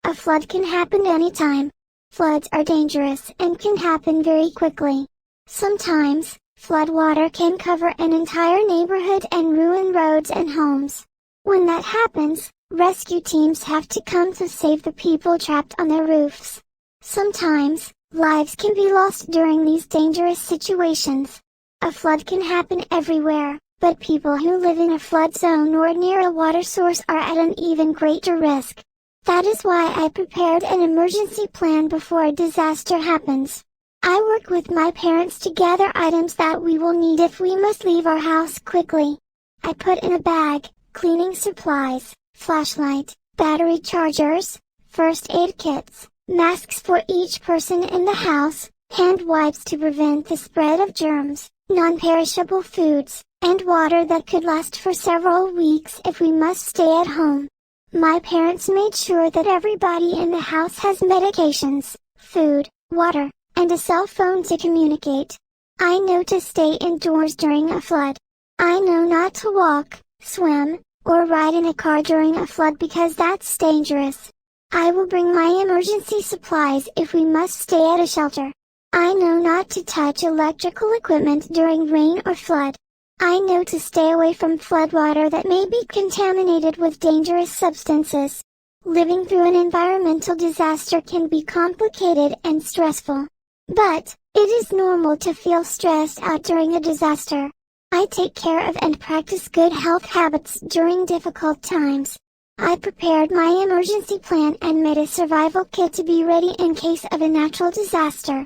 A flood can happen anytime. Floods are dangerous and can happen very quickly. Sometimes, floodwater can cover an entire neighborhood and ruin roads and homes. When that happens, rescue teams have to come to save the people trapped on their roofs. Sometimes, lives can be lost during these dangerous situations. A flood can happen everywhere, but people who live in a flood zone or near a water source are at an even greater risk. That is why I prepared an emergency plan before a disaster happens. I work with my parents to gather items that we will need if we must leave our house quickly. I put in a bag, cleaning supplies, flashlight, battery chargers, first aid kits, masks for each person in the house, hand wipes to prevent the spread of germs, non-perishable foods, and water that could last for several weeks if we must stay at home. My parents made sure that everybody in the house has medications, food, water, and a cell phone to communicate. I know to stay indoors during a flood. I know not to walk, swim, or ride in a car during a flood because that's dangerous. I will bring my emergency supplies if we must stay at a shelter. I know not to touch electrical equipment during rain or flood. I know to stay away from floodwater that may be contaminated with dangerous substances. Living through an environmental disaster can be complicated and stressful. But, it is normal to feel stressed out during a disaster. I take care of and practice good health habits during difficult times. I prepared my emergency plan and made a survival kit to be ready in case of a natural disaster.